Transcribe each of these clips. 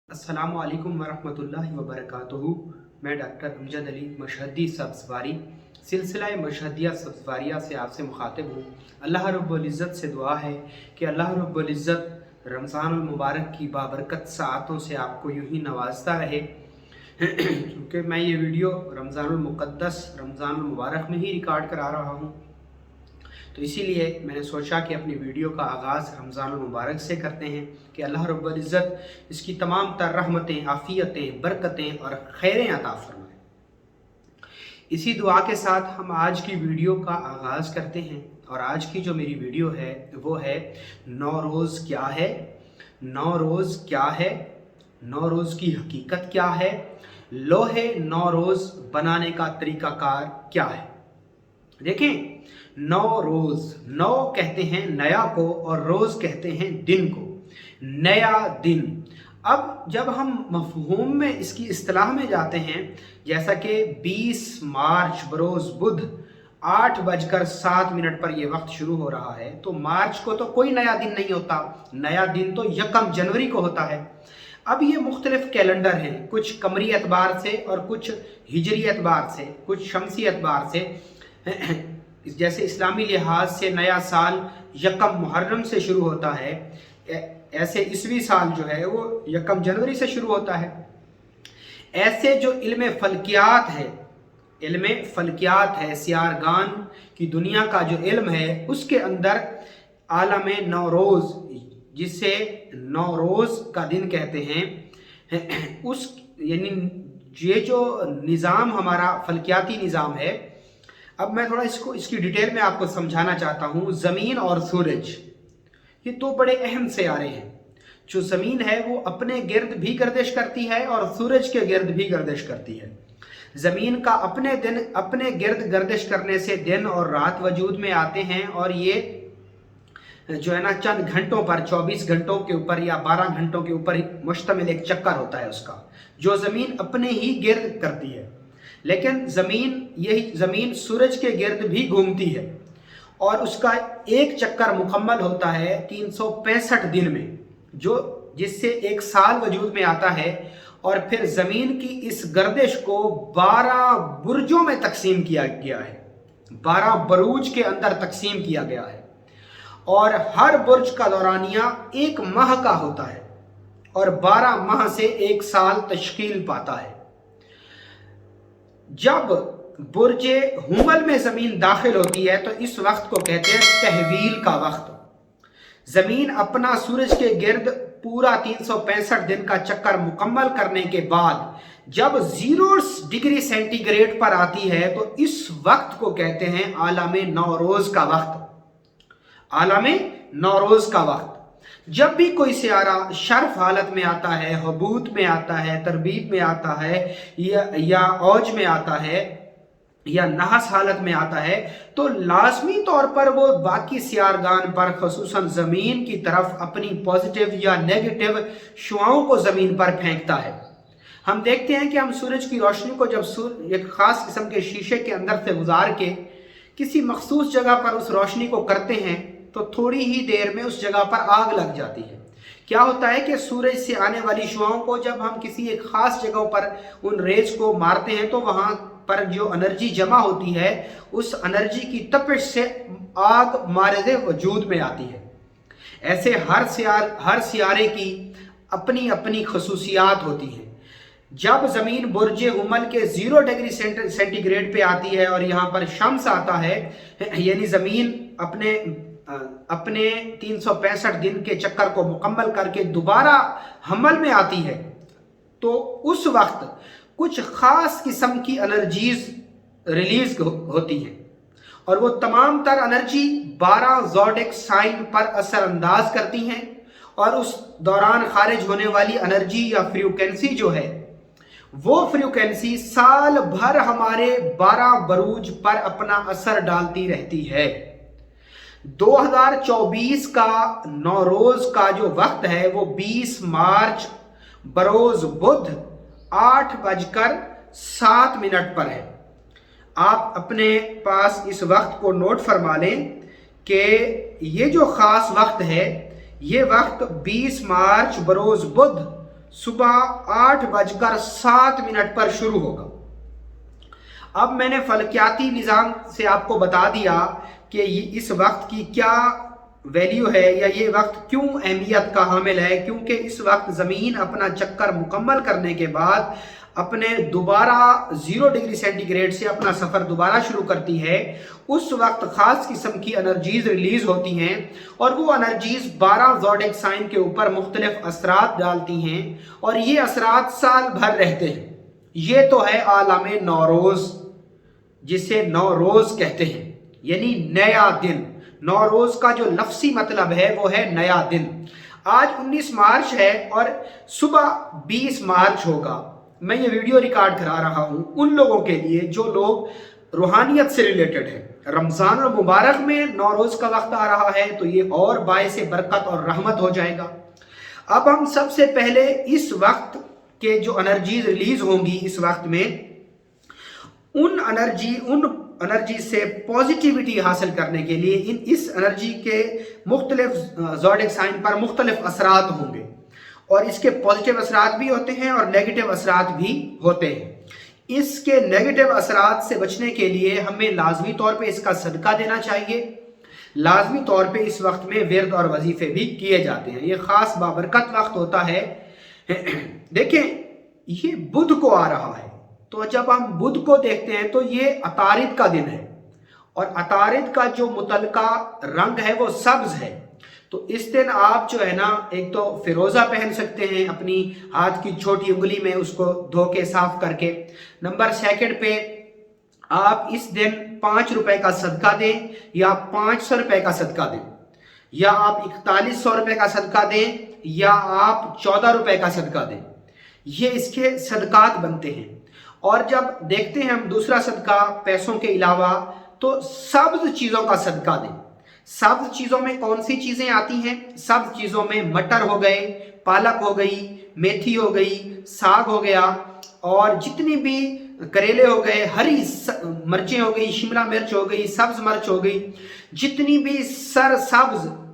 अस्सलामु अलैकुम वरहमतुल्लाहि वबरकातुहू। मैं डॉक्टर अमजद अली मशहदी सब्ज़वारी सिलसिला मशहदिया सब्ज़वारिया से आपसे मुखातिब हूँ। अल्लाह रब्बुल इज़्ज़त से दुआ है कि अल्लाह रब्बुल इज़्ज़त रमज़ानुल मुबारक की बाबरकत साअतों से आपको यूँ ही नवाजता रहे। क्योंकि मैं ये वीडियो रमज़ानुल मुक़द्दस रमज़ानुल मुबारक में ही रिकॉर्ड करा रहा हूँ, तो इसीलिए मैंने सोचा कि अपनी वीडियो का आगाज़ रमज़ानुल मुबारक से करते हैं कि अल्लाह रब्बुल इज़्ज़त इसकी तमाम तर रहमतें, आफ़ियतें, बरकतें और खैरें अता फरमाए। इसी दुआ के साथ हम आज की वीडियो का आगाज़ करते हैं। और आज की जो मेरी वीडियो है वो है नौरोज़ क्या है, नौरोज़ क्या है, नौरोज़ की हकीकत क्या है, लोहे नौरोज़ बनाने का तरीक़ाकार क्या है। देखें, नौ रोज़, नौ कहते हैं नया को और रोज़ कहते हैं दिन को, नया दिन। अब जब हम मफ़हूम में इसकी इस्तिलाह में जाते हैं, जैसा कि 20 मार्च बरोज़ बुध 8:07 पर यह वक्त शुरू हो रहा है, तो मार्च को तो कोई नया दिन नहीं होता, नया दिन तो 1 जनवरी को होता है। अब ये मुख्तलिफ कैलेंडर हैं, कुछ कमरी एतबार से और कुछ हिजरी एतबार से, कुछ शमसी एतबार से। जैसे इस्लामी लिहाज से नया साल 1 मुहर्रम से शुरू होता है, ऐसे ईस्वी साल जो है वो 1 जनवरी से शुरू होता है। ऐसे जो इल्म फल्कियात है, इल्म फल्कियात है, सियारगान की दुनिया का जो इल्म है, उसके अंदर आलम नौरोज़, जिसे नौरोज़ का दिन कहते हैं, उस यानी ये जो निज़ाम हमारा फल्कियाती निज़ाम है, अब मैं थोड़ा इसकी डिटेल में आपको समझाना चाहता हूँ। ज़मीन और सूरज, ये दो बड़े अहम सियारे हैं। जो ज़मीन है वो अपने गिर्द भी गर्दिश करती है और सूरज के गिर्द भी गर्दिश करती है। ज़मीन का अपने गिर्द गर्दिश करने से दिन और रात वजूद में आते हैं, और ये जो है ना चंद घंटों पर, 24 घंटों के ऊपर या 12 घंटों के ऊपर मुश्तमिल एक चक्कर होता है उसका, जो ज़मीन अपने ही गिर्द करती है। लेकिन ज़मीन सूरज के गिर्द भी घूमती है, और उसका एक चक्कर मुकम्मल होता है 365 दिन में, जिससे एक साल वजूद में आता है। और फिर ज़मीन की इस गर्दिश को 12 बुर्जों में तकसीम किया गया है, 12 बरूज के अंदर तकसीम किया गया है, और हर बुर्ज का दौरानिया 1 माह का होता है, और 12 माह से एक साल तश्कील पाता है। जब बुर्जे हुमल में ज़मीन दाखिल होती है तो इस वक्त को कहते हैं तहवील का वक्त। ज़मीन अपना सूरज के गिर्द पूरा 365 दिन का चक्कर मुकम्मल करने के बाद जब 0 डिग्री सेंटीग्रेड पर आती है, तो इस वक्त को कहते हैं आलम नौरोज़ का वक्त। आलम नौरोज़ का वक्त। जब भी कोई सियारा शर्फ हालत में आता है, हबूत में आता है, तरबीब में आता है, या औज में आता है, या नहस हालत में आता है, तो लाजमी तौर पर वो बाकी सियारगान पर, खसूसन ज़मीन की तरफ अपनी पॉजिटिव या नेगेटिव शुआओं को ज़मीन पर फेंकता है। हम देखते हैं कि हम सूरज की रोशनी को जब एक ख़ास किस्म के शीशे के अंदर से गुजार के किसी मखसूस जगह पर उस रोशनी को करते हैं, तो थोड़ी ही देर में उस जगह पर आग लग जाती है। क्या होता है कि सूरज से आने वाली शुआओं को जब हम किसी एक खास जगह पर उन रेज को मारते हैं, तो वहां पर जो एनर्जी जमा होती है, उस एनर्जी की तपिश से आग मारज़े वजूद में आती है। ऐसे हर सियारे की अपनी अपनी खसूसियात होती हैं। जब ज़मीन बुर्जे हुमल के 0 डिग्री सेंटीग्रेड पे आती है और यहाँ पर शम्स आता है, यानी ज़मीन अपने 365 दिन के चक्कर को मुकम्मल करके दोबारा हमल में आती है, तो उस वक्त कुछ ख़ास किस्म की एनर्जीज रिलीज होती हैं, और वो तमाम तर एनर्जी 12 ज़ोडिक साइन पर असरअंदाज करती हैं, और उस दौरान खारिज होने वाली एनर्जी या फ्रीक्वेंसी जो है, वो फ्रीक्वेंसी साल भर हमारे 12 बरूज पर अपना असर डालती रहती है। 2024 का नौरोज़ का जो वक्त है वो 20 मार्च बरोज़ बुध 8:07 पर है। आप अपने पास इस वक्त को नोट फरमा लें कि ये जो ख़ास वक्त है, ये वक्त 20 मार्च बरोज़ बुध सुबह 8:07 पर शुरू होगा। अब मैंने फलकियाती निज़ाम से आपको बता दिया कि इस वक्त की क्या वैल्यू है या ये वक्त क्यों अहमियत का हामिल है, क्योंकि इस वक्त ज़मीन अपना चक्कर मुकम्मल करने के बाद अपने दोबारा 0 डिग्री सेंटीग्रेड से अपना सफ़र दोबारा शुरू करती है। उस वक्त ख़ास किस्म की एनर्जीज़ रिलीज़ होती हैं और वो एनर्जीज़ 12 ज़ोडिक साइन के ऊपर मुख्तलिफ असरात डालती हैं और ये असरात साल भर रहते हैं। ये तो है आलम नौरोज़, जिसे नौरोज़ कहते हैं, यानी नया दिन। नौरोज़ का जो लफ्सी मतलब है वो है नया दिन। आज 19 मार्च है और सुबह 20 मार्च होगा। मैं ये वीडियो रिकॉर्ड करा रहा हूँ उन लोगों के लिए जो लोग रूहानियत से रिलेटेड है। रमज़ान और मुबारक में नौरोज़ का वक्त आ रहा है तो ये और बायसे बरकत और रहमत हो जाएगा। अब हम सबसे पहले इस वक्त के जो एनर्जीज रिलीज होंगी इस वक्त में, उन एनर्जी से पॉजिटिविटी हासिल करने के लिए इस एनर्जी के मुख्तलिफ ज़ोडिक साइन पर मुख्तलिफ असरात होंगे और इसके पॉजिटिव असरात भी होते हैं और नेगेटिव असरात भी होते हैं। इसके नेगेटिव असरात से बचने के लिए हमें लाजमी तौर पे इसका सदका देना चाहिए। लाजमी तौर पे इस वक्त में विर्द और वजीफे भी किए जाते हैं। ये ख़ास बाबरकत वक्त होता है। देखें, ये बुध को आ रहा है, तो जब हम बुध को देखते हैं तो ये अतारिद का दिन है और अतारिद का जो मुतलका रंग है वो सब्ज है। तो इस दिन आप जो है ना, एक तो फिरोजा पहन सकते हैं अपनी हाथ की छोटी उंगली में, उसको धो के साफ करके। नंबर 2 पे आप इस दिन 5 रुपए का सदका दें या 500 रुपए का सदका दें, या आप 4100 रुपए का सदका दें या आप 14 रुपए का सदका दें। ये इसके सदकात बनते हैं। और जब देखते हैं हम दूसरा सदका पैसों के अलावा, तो सब्ज चीज़ों का सदका दें। सब्ज चीज़ों में कौन सी चीज़ें आती हैं? सब्ज चीज़ों में मटर हो गए, पालक हो गई, मेथी हो गई, साग हो गया और जितनी भी करेले हो गए, हरी मिर्चें हो गई, शिमला मिर्च हो गई, सब्ज मिर्च हो गई, जितनी भी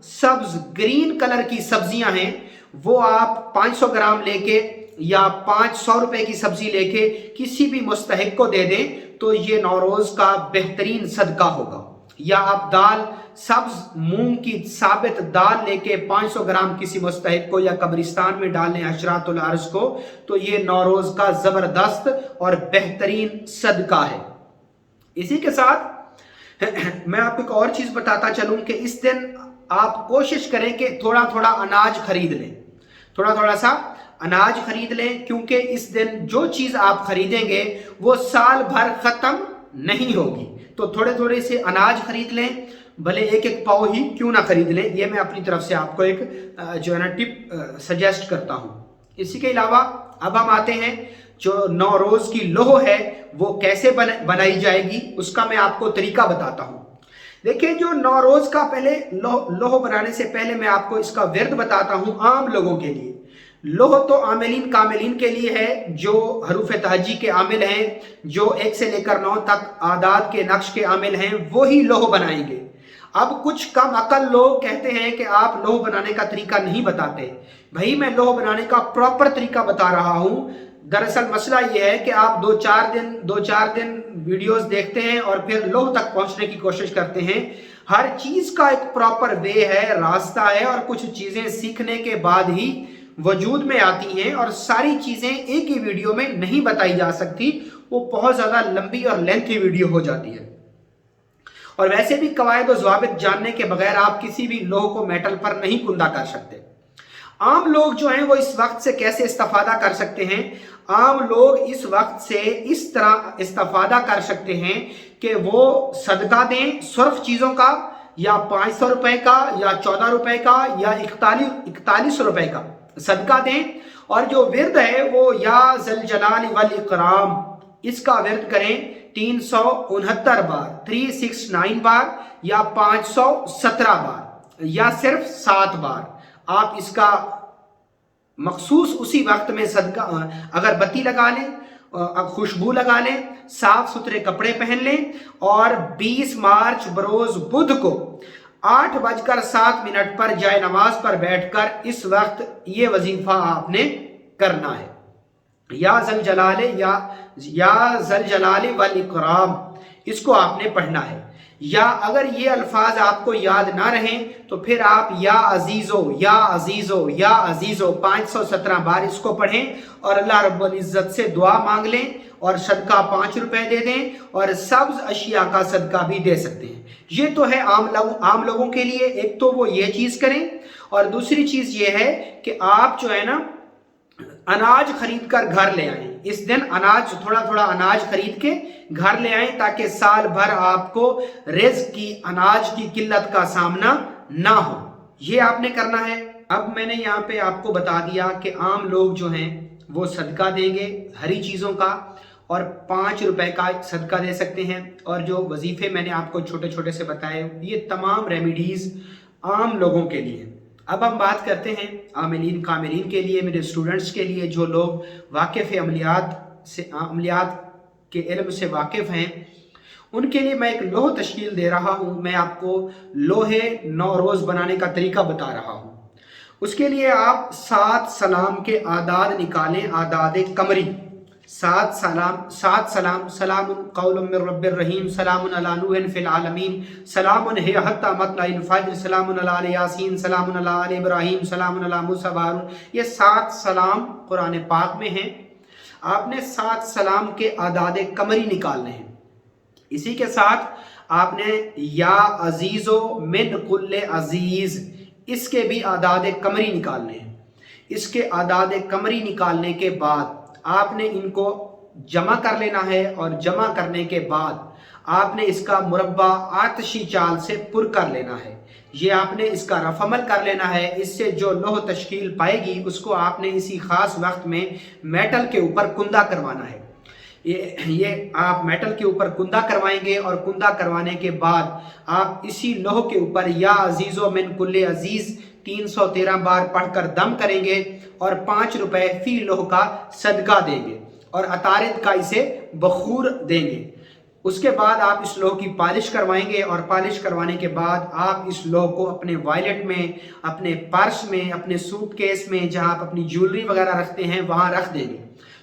सब्ज ग्रीन कलर की सब्जियां हैं वो आप 500 ग्राम लेके या 500 रुपए की सब्जी लेके किसी भी मुस्तहिक को दे दें तो ये नौरोज का बेहतरीन सदका होगा। या आप दाल, सब्ज मूंग की साबित दाल लेके 500 ग्राम किसी मुस्तहिक को या कब्रिस्तान में डाल लें अशरातुल अर्ज को, तो ये नौरोज का जबरदस्त और बेहतरीन सदका है। इसी के साथ मैं आपको एक और चीज बताता चलूं कि इस दिन आप कोशिश करें कि थोड़ा थोड़ा अनाज खरीद लें, थोड़ा थोड़ा सा अनाज खरीद लें, क्योंकि इस दिन जो चीज आप खरीदेंगे वो साल भर खत्म नहीं होगी। तो थोड़े थोड़े से अनाज खरीद लें, भले एक एक पाव ही क्यों ना खरीद लें। ये मैं अपनी तरफ से आपको एक जो है ना टिप सजेस्ट करता हूं। इसी के अलावा अब हम आते हैं जो नौरोज की लोह है वो कैसे बनाई जाएगी, उसका मैं आपको तरीका बताता हूं। देखिए, जो नौरोज का पहले लोह बनाने से पहले मैं आपको इसका विर्द बताता हूं। आम लोगों के लिए लोह तो आमिलीन कामिलीन के लिए है, जो हरूफ तहजी के आमिल हैं, जो 1 से लेकर 9 तक आदाद के नक्श के आमिल हैं, वो ही लोह बनाएंगे। अब कुछ कम अकल लोग कहते हैं कि आप लोह बनाने का तरीका नहीं बताते। भाई, मैं लोह बनाने का प्रॉपर तरीका बता रहा हूं। दरअसल मसला यह है कि आप दो चार दिन वीडियोस देखते हैं और फिर लोह तक पहुंचने की कोशिश करते हैं। हर चीज का एक प्रॉपर वे है, रास्ता है, और कुछ चीजें सीखने के बाद ही वजूद में आती हैं और सारी चीजें एक ही वीडियो में नहीं बताई जा सकती। वो बहुत ज्यादा लंबी और लेंथी वीडियो हो जाती है। और वैसे भी कवायद और ज़वाबित जानने के बगैर आप किसी भी लोह को मेटल पर नहीं कुंदा कर सकते। आम लोग जो हैं वो इस वक्त से कैसे इस्तेफादा कर सकते हैं? आम लोग इस वक्त से इस तरह इस्तेफादा कर सकते हैं कि वो सदका दें सुर्ख चीजों का, या 500 रुपए का, या 14 रुपए का, या 41 रुपए का सदका दें। और जो विर्द है वो या ज़ल जलाल वल इकराम, इसका विर्द करें 369 बार, 369 बार, या 517 बार, या सिर्फ 7 बार। आप इसका मखसूस उसी वक्त में सदका, अगरबत्ती लगा लें, खुशबू लगा लें, साफ सुथरे कपड़े पहन लें और 20 मार्च बरोज बुध को 8:07 पर जाए नमाज पर बैठकर इस वक्त ये वजीफा आपने करना है। या ज़ल जलाल वल इकराम, इसको आपने पढ़ना है। या अगर ये अल्फाज आपको याद ना रहें तो फिर आप या अजीज़ो या अजीज़ो या अजीज़ो 517 बार इसको पढ़ें और अल्लाह रब्बुल इज़्ज़त से दुआ मांग लें और सदका 5 रुपए दे दें और सब्ज अशिया का सदका भी दे सकते हैं। ये तो है आम लोगों के लिए। एक तो वो ये चीज़ करें और दूसरी चीज़ ये है कि आप जो है ना अनाज खरीद कर घर ले आएं। इस दिन अनाज थोड़ा थोड़ा अनाज खरीद के घर ले आएं ताकि साल भर आपको रिज़्क की, अनाज की किल्लत का सामना ना हो। ये आपने करना है। अब मैंने यहाँ पे आपको बता दिया कि आम लोग जो हैं वो सदका देंगे हरी चीज़ों का और 5 रुपए का सदका दे सकते हैं। और जो वजीफे मैंने आपको छोटे छोटे से बताए ये तमाम रेमिडीज़ आम लोगों के लिए। अब हम बात करते हैं आमिलीन कामिलीन के लिए, मेरे स्टूडेंट्स के लिए, जो लोग वाकिफ़ अमलियात के इल्म से वाकिफ़ हैं, उनके लिए मैं एक लोह तश्कील दे रहा हूँ। मैं आपको लोहे नौरोज़ बनाने का तरीका बता रहा हूँ। उसके लिए आप 7 सलाम के आदाद निकालें, आदाद कमरी। 7 सलाम, सलामुन कौलुम मिर रब्बिर रहीम, सलामुन अला नूहिन फिल आलमीन, सलामुन हिय हत्ता मतलइल फज्र, सलामुन अला आले यासीन, सलामुन अला आले इब्राहीम, सलामुन अला मूसा व हारून। ये 7 सलाम कुरान पाक में हैं। आपने 7 सलाम के आदाद कमरी निकालने हैं। इसी के साथ आपने या अजीज़ो मिन कुल्ले अजीज़, इसके भी आदाद कमरी निकालने हैं। इसके आदाद कमरी निकालने के बाद आपने इनको जमा कर लेना है और जमा करने के बाद आपने इसका मुरब्बा आतशी चाल से पुर कर लेना है। ये आपने इसका रफअमल कर लेना है। इससे जो लोह तश्कील पाएगी उसको आपने इसी ख़ास वक्त में मेटल के ऊपर कुंदा करवाना है। ये आप मेटल के ऊपर कुंदा करवाएंगे और कुंदा करवाने के बाद आप इसी लोह के ऊपर या अजीज़ो मिन कुल्ले अजीज़ 313 बार पढ़कर दम करेंगे और 5 रुपए फी लोह का सदका देंगे और अतारिद का इसे बखूर देंगे। उसके बाद आप इस लोह की पॉलिश करवाएंगे और पॉलिश करवाने के बाद आप इस लोह को अपने वॉलेट में, अपने पर्स में, अपने सूटकेस में, जहां आप अपनी ज्वेलरी वगैरह रखते हैं वहां रख देंगे।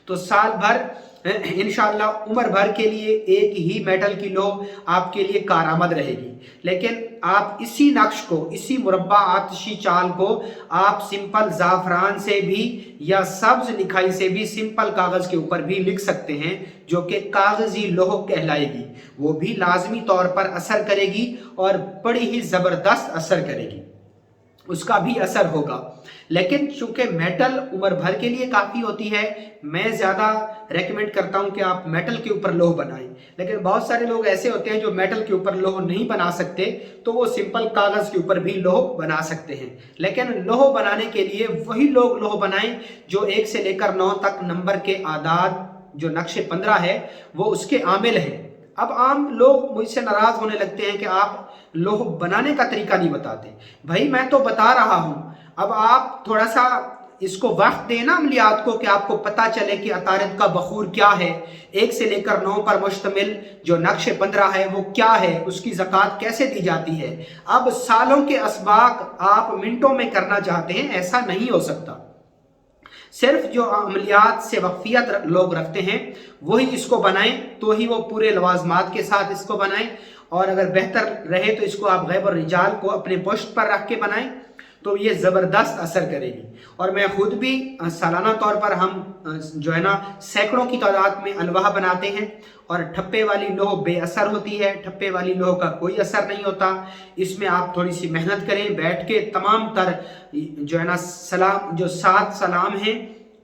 तो साल भर इंशाअल्लाह उम्र भर के लिए एक ही मेटल की लोह आपके लिए कारआमद रहेगी। लेकिन आप इसी नक्श को, इसी मुरब्बा आतशी चाल को आप सिंपल ज़ाफ़रान से भी या सब्ज लिखाई से भी सिंपल कागज़ के ऊपर भी लिख सकते हैं, जो कि कागज़ी लोह कहलाएगी। वो भी लाजमी तौर पर असर करेगी और बड़ी ही ज़बरदस्त असर करेगी, उसका भी असर होगा। लेकिन चूंकि मेटल उम्र भर के लिए काफ़ी होती है, मैं ज़्यादा रेकमेंड करता हूं कि आप मेटल के ऊपर लोह बनाएं। लेकिन बहुत सारे लोग ऐसे होते हैं जो मेटल के ऊपर लोह नहीं बना सकते, तो वो सिंपल कागज़ के ऊपर भी लोह बना सकते हैं। लेकिन लोह बनाने के लिए वही लोग लोह बनाएं जो 1 से लेकर 9 तक नंबर के आदाद, जो नक्शे 15 है, वो उसके आमिल हैं। अब आम लोग मुझसे नाराज़ होने लगते हैं कि आप लोह बनाने का तरीका नहीं बताते। भाई मैं तो बता रहा हूँ, अब आप थोड़ा सा इसको वक्त देना अमलियात को कि आपको पता चले कि अतारिद का बखूर क्या है। 1 से लेकर 9 पर मुश्तमिल जो नक्शे 15 है वो क्या है, उसकी ज़कात कैसे दी जाती है। अब सालों के असबाक आप मिनटों में करना चाहते हैं, ऐसा नहीं हो सकता। सिर्फ जो अमलियात से वक्फियत लोग रखते हैं वही इसको बनाएं, तो ही वो पूरे लवाजमात के साथ इसको बनाएं। और अगर बेहतर रहे तो इसको आप गैब और रिजाल को अपने पोस्ट पर रख के बनाएं, तो ये ज़बरदस्त असर करेगी। और मैं ख़ुद भी सालाना तौर पर हम जो है ना सैकड़ों की तादाद में अलवाह बनाते हैं। और ठप्पे वाली लोह बेअसर होती है, ठप्पे वाली लोह का कोई असर नहीं होता। इसमें आप थोड़ी सी मेहनत करें, बैठ के तमाम तर जो है ना सलाम, जो 7 सलाम हैं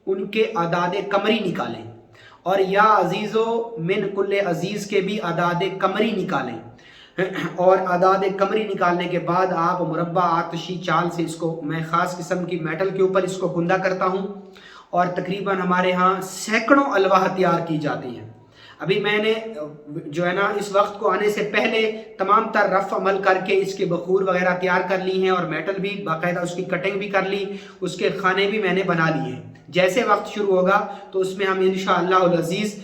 उनके आदाद कमरी निकालें और या अजीज़ो मिन कुल्ले अजीज़ के भी आदाद कमरी निकालें। और आदाद कमरी निकालने के बाद आप मुरब्बा आतशी चाल से इसको, मैं ख़ास किस्म की मेटल के ऊपर इसको गुंदा करता हूँ और तकरीबन हमारे यहाँ सैकड़ों अलवाह तैयार की जाती हैं। अभी मैंने जो है ना इस वक्त को आने से पहले तमाम तर रफ अमल करके इसके बखूर वगैरह तैयार कर ली हैं और मेटल भी बाकायदा उसकी कटिंग भी कर ली, उसके खाने भी मैंने बना लिए हैं। जैसे वक्त शुरू होगा तो उसमें हम इंशाअल्लाह अज़ीज़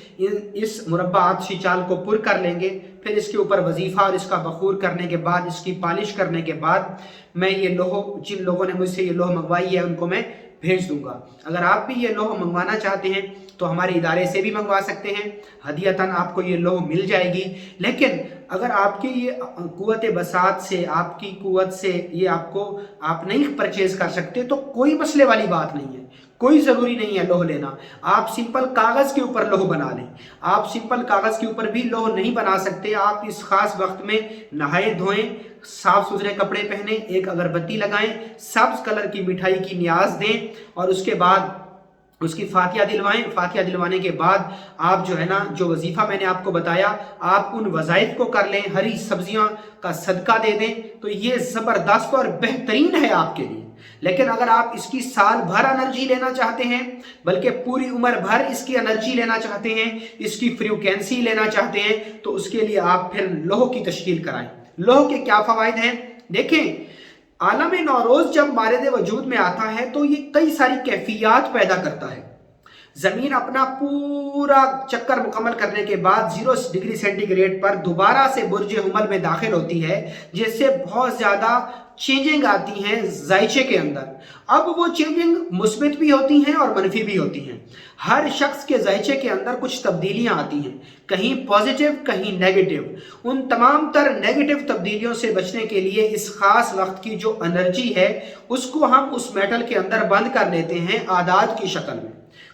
इस मुरब्बा आतशी चाल को पुर कर लेंगे। फिर इसके ऊपर वजीफ़ा और इसका बखूर करने के बाद, इसकी पॉलिश करने के बाद मैं ये लोह, जिन लोगों ने मुझसे ये लोह मंगवाई है उनको मैं भेज दूंगा। अगर आप भी ये लोह मंगवाना चाहते हैं तो हमारे इदारे से भी मंगवा सकते हैं, हदियतन आपको ये लोह मिल जाएगी। लेकिन अगर आपकी ये कुव्वत बसात से, आपकी कुव्वत से ये आप नहीं परचेज कर सकते तो कोई मसले वाली बात नहीं है, कोई ज़रूरी नहीं है लोह लेना। आप सिंपल कागज़ के ऊपर लोह बना लें। आप सिंपल कागज़ के ऊपर भी लोह नहीं बना सकते, आप इस ख़ास वक्त में नहाए धोएं, साफ़ सुथरे कपड़े पहने, एक अगरबत्ती लगाएं, सब्ज़ कलर की मिठाई की न्याज दें और उसके बाद उसकी फातिया दिलवाएं। फातिया दिलवाने के बाद आप जो है ना, जो वजीफ़ा मैंने आपको बताया, आप उन वज़ाइफ को कर लें, हरी सब्जियां का सदका दे दें, तो ये ज़बरदस्त और बेहतरीन है आपके लिए। लेकिन अगर आप इसकी साल भर एनर्जी लेना चाहते हैं, बल्कि पूरी उम्र भर इसकी एनर्जी लेना चाहते हैं, इसकी फ्रीक्वेंसी लेना चाहते हैं, तो उसके लिए आप फिर लोह की तश्कील कराएं। लोह के क्या फ़वाइद हैं देखें। आलम नौरोज़ जब मारिद वजूद में आता है तो ये कई सारी कैफियत पैदा करता है। ज़मीन अपना पूरा चक्कर मुकम्मल करने के बाद 0 डिग्री सेंटीग्रेड पर दोबारा से बुर्ज हुमल में दाखिल होती है, जिससे बहुत ज़्यादा चेंजिंग आती हैं ज़ायचे के अंदर। अब वो चेंजिंग मुस्बित भी होती हैं और मनफी भी होती हैं। हर शख्स के ज़ायचे के अंदर कुछ तब्दीलियां आती हैं, कहीं पॉजिटिव कहीं नेगेटिव। उन तमाम तर नेगेटिव तब्दीलियों से बचने के लिए इस ख़ास वक्त की जो एनर्जी है उसको हम उस मेटल के अंदर बंद कर लेते हैं आदाद की शक्ल में।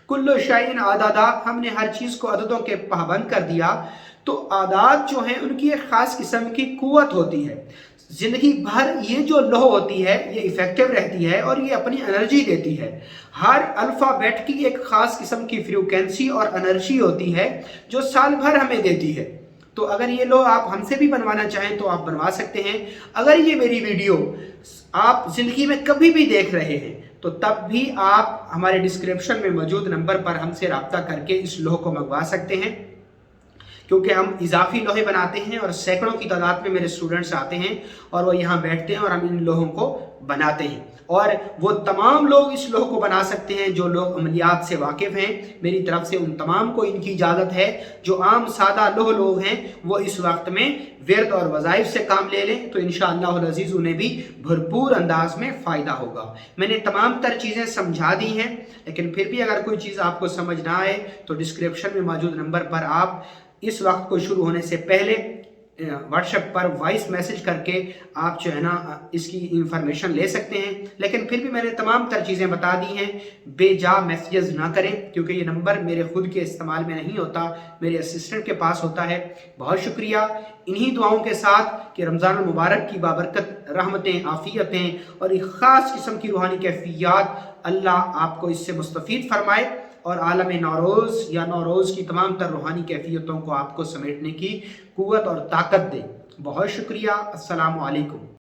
कुल्लु शैइन आदादा, हमने हर चीज़ को अददों के पाबंद कर दिया। तो आदात जो हैं उनकी एक ख़ास किस्म की कुव्वत होती है। ज़िंदगी भर ये जो लोह होती है ये इफ़ेक्टिव रहती है और ये अपनी एनर्जी देती है। हर अल्फ़ाबेट की एक ख़ास किस्म की फ्रीक्वेंसी और एनर्जी होती है जो साल भर हमें देती है। तो अगर ये लोह आप हमसे भी बनवाना चाहें तो आप बनवा सकते हैं। अगर ये मेरी वीडियो आप ज़िंदगी में कभी भी देख रहे हैं तो तब भी आप हमारे डिस्क्रिप्शन में मौजूद नंबर पर हमसे रब्ता करके इस लोह को मंगवा सकते हैं, क्योंकि हम इजाफी लोहे बनाते हैं और सैकड़ों की तादाद में मेरे स्टूडेंट्स आते हैं और वो यहाँ बैठते हैं और हम इन लोहों को बनाते हैं। और वो तमाम लोग इस लोह को बना सकते हैं जो लोग अमलियात से वाकिफ़ हैं। मेरी तरफ से उन तमाम को इनकी इजाज़त है। जो आम सादा लोह लोग हैं वो इस वक्त में विरद और वज़ाइफ से काम ले लें तो इंशाअल्लाह अज़ीज़ उन्हें भी भरपूर अंदाज में फ़ायदा होगा। मैंने तमाम तर चीज़ें समझा दी हैं, लेकिन फिर भी अगर कोई चीज़ आपको समझ ना आए तो डिस्क्रिप्शन में मौजूद नंबर पर आप इस वक्त को शुरू होने से पहले व्हाट्सएप पर वॉइस मैसेज करके आप जो है ना इसकी इंफॉर्मेशन ले सकते हैं। लेकिन फिर भी मैंने तमाम तर चीज़ें बता दी हैं, बेजा मैसेजेस ना करें, क्योंकि ये नंबर मेरे खुद के इस्तेमाल में नहीं होता, मेरे असिस्टेंट के पास होता है। बहुत शुक्रिया। इन्हीं दुआओं के साथ कि रमज़ान मुबारक की बाबरकत रहमतें, आफ़ियतें और एक ख़ास किस्म की रूहानी कैफियत अल्लाह आपको इससे मुस्तफ़ीद फरमाए और आलम नौरोज़ या नौरोज़ की तमाम तर रूहानी कैफियतों को आपको समेटने की कुव्वत और ताकत दे। बहुत शुक्रिया। अस्सलामु अलैकुम।